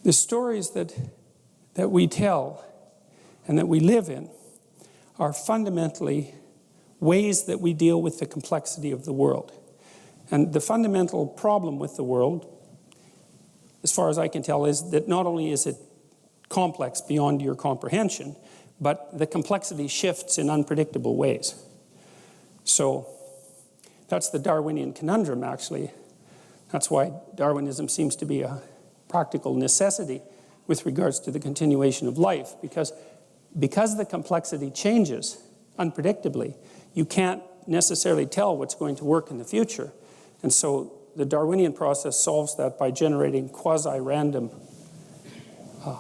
The stories that we tell and that we live in are fundamentally ways that we deal with the complexity of the world. And the fundamental problem with the world, as far as I can tell, is that not only is it complex beyond your comprehension, but the complexity shifts in unpredictable ways. So that's the Darwinian conundrum, actually. That's why Darwinism seems to be a practical necessity with regards to the continuation of life, because the complexity changes unpredictably, you can't necessarily tell what's going to work in the future. And so the Darwinian process solves that by generating quasi-random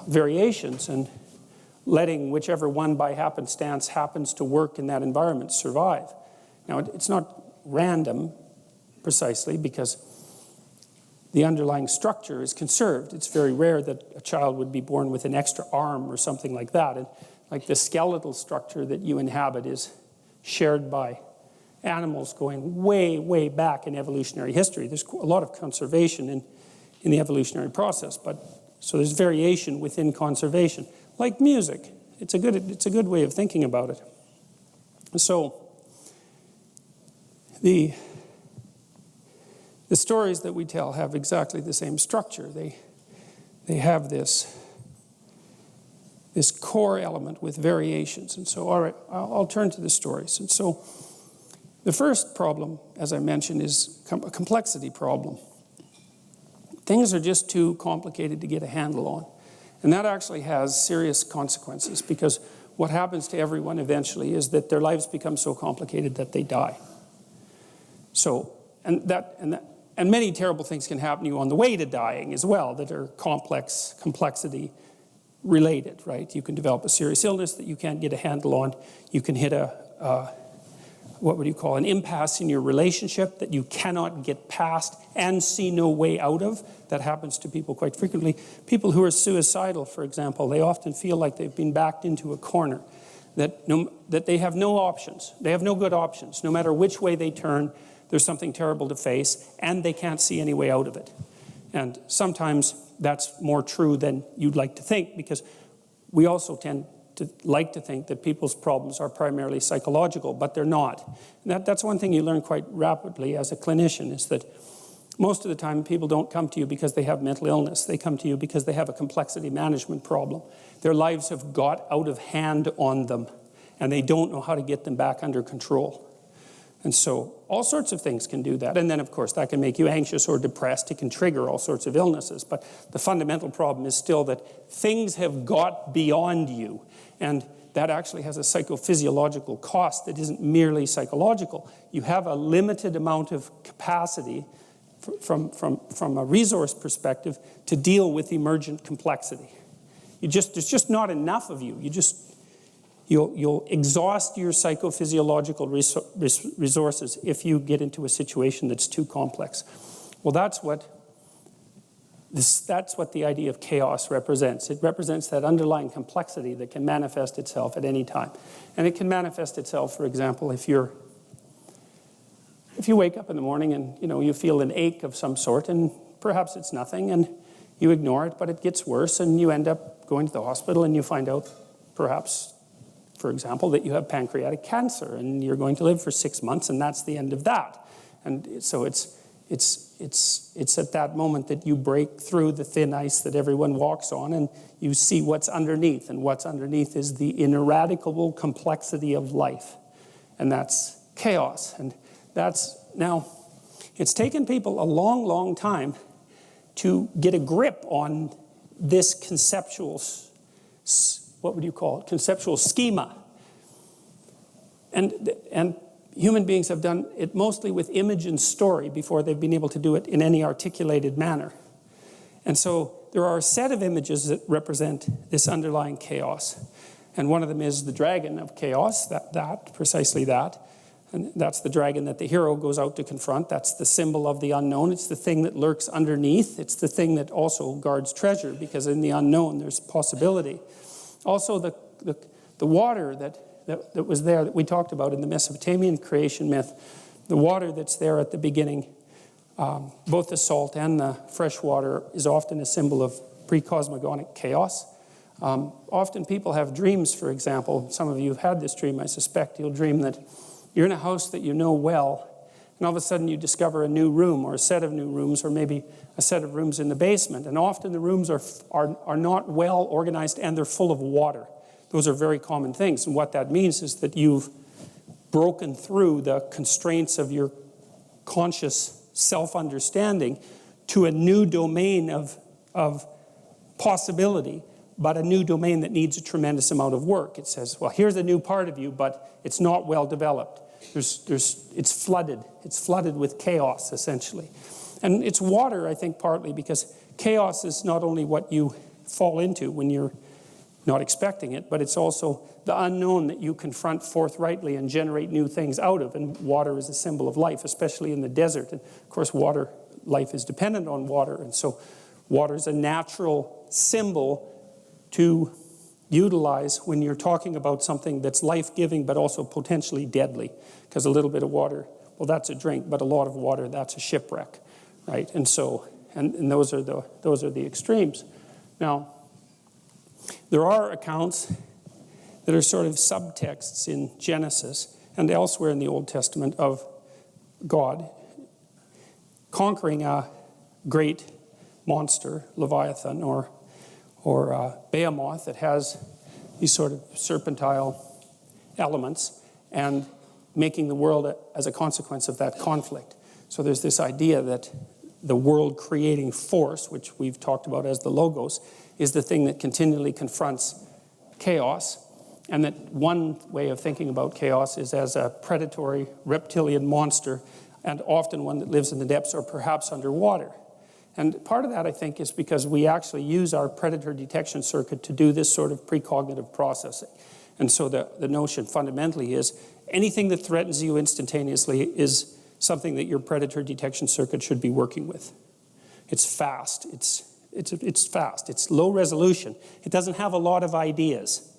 variations and letting whichever one by happenstance happens to work in that environment survive. Now, it's not random precisely because the underlying structure is conserved. It's very rare that a child would be born with an extra arm or something like that. And like the skeletal structure that you inhabit is shared by animals going way, way back in evolutionary history. There's a lot of conservation in the evolutionary process, so there's variation within conservation. Like music, it's a good way of thinking about it. So the stories that we tell have exactly the same structure. They have this core element with variations. And so, all right, I'll turn to the stories. And so the first problem, as I mentioned, is a complexity problem. Things are just too complicated to get a handle on. And that actually has serious consequences, because what happens to everyone eventually is that their lives become so complicated that they die. So, and many terrible things can happen to you on the way to dying as well that are complexity related, right? You can develop a serious illness that you can't get a handle on. You can hit what would you call an impasse in your relationship that you cannot get past and see no way out of. That happens to people quite frequently. People who are suicidal, for example, they often feel like they've been backed into a corner, that they have no options. They have no good options. No matter which way they turn, there's something terrible to face, and they can't see any way out of it. And sometimes that's more true than you'd like to think, because we also tend to like to think that people's problems are primarily psychological, but they're not. And that's one thing you learn quite rapidly as a clinician, is that most of the time people don't come to you because they have mental illness. They come to you because they have a complexity management problem. Their lives have got out of hand on them, and they don't know how to get them back under control. And so all sorts of things can do that. And then, of course, that can make you anxious or depressed. It can trigger all sorts of illnesses. But the fundamental problem is still that things have got beyond you. And that actually has a psychophysiological cost that isn't merely psychological. You have a limited amount of capacity from a resource perspective to deal with emergent complexity. There's just not enough of you. You'll exhaust your psychophysiological resources if you get into a situation that's too complex. Well, that's what the idea of chaos represents. It represents that underlying complexity that can manifest itself at any time. And it can manifest itself, for example, if you wake up in the morning and you feel an ache of some sort, and perhaps it's nothing, and you ignore it, but it gets worse, and you end up going to the hospital, and you find out, perhaps, for example, that you have pancreatic cancer, and you're going to live for 6 months, and that's the end of that. And so it's at that moment that you break through the thin ice that everyone walks on, and you see what's underneath. And what's underneath is the ineradicable complexity of life. And that's chaos. And now, it's taken people a long, long time to get a grip on this conceptual, what would you call it, conceptual schema. And human beings have done it mostly with image and story before they've been able to do it in any articulated manner. And so there are a set of images that represent this underlying chaos. And one of them is the dragon of chaos, precisely that. And that's the dragon that the hero goes out to confront. That's the symbol of the unknown. It's the thing that lurks underneath. It's the thing that also guards treasure, because in the unknown there's possibility. Also the water that was there that we talked about in the Mesopotamian creation myth, the water that's there at the beginning, both the salt and the fresh water, is often a symbol of pre-cosmogonic chaos. Often people have dreams, for example. Some of you have had this dream, I suspect. You'll dream that you're in a house that you know well, and all of a sudden you discover a new room or a set of new rooms, or maybe a set of rooms in the basement. And often the rooms are not well organized, and they're full of water. Those are very common things. And what that means is that you've broken through the constraints of your conscious self-understanding to a new domain of possibility, but a new domain that needs a tremendous amount of work. It says, well, here's a new part of you, but it's not well developed. It's flooded. It's flooded with chaos, essentially. And it's water, I think, partly because chaos is not only what you fall into when you're not expecting it, but it's also the unknown that you confront forthrightly and generate new things out of. And water is a symbol of life, especially in the desert. And of course, life is dependent on water. And so water is a natural symbol to utilize when you're talking about something that's life-giving but also potentially deadly. Because a little bit of water, well, that's a drink, but a lot of water, that's a shipwreck, right? And so, and those are the extremes. Now, there are accounts that are sort of subtexts in Genesis and elsewhere in the Old Testament of God conquering a great monster, Leviathan, or Behemoth, that has these sort of serpentine elements, and making the world as a consequence of that conflict. So there's this idea that the world-creating force, which we've talked about as the Logos, is the thing that continually confronts chaos, and that one way of thinking about chaos is as a predatory reptilian monster, and often one that lives in the depths or perhaps underwater. And part of that, I think, is because we actually use our predator detection circuit to do this sort of precognitive processing. And so the notion fundamentally is anything that threatens you instantaneously is something that your predator detection circuit should be working with. It's fast. It's fast. It's low resolution. It doesn't have a lot of ideas,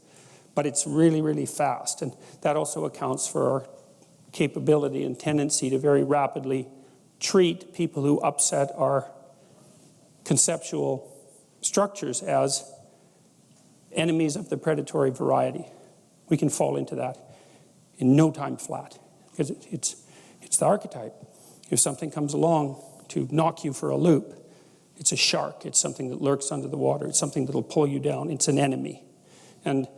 but it's really, really fast. And that also accounts for our capability and tendency to very rapidly treat people who upset our conceptual structures as enemies of the predatory variety. We can fall into that in no time flat, because it's the archetype. If something comes along to knock you for a loop, it's a shark. It's something that lurks under the water. It's something that'll pull you down. It's an enemy. And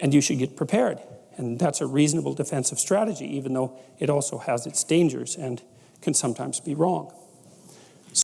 you should get prepared. And that's a reasonable defensive strategy, even though it also has its dangers and can sometimes be wrong.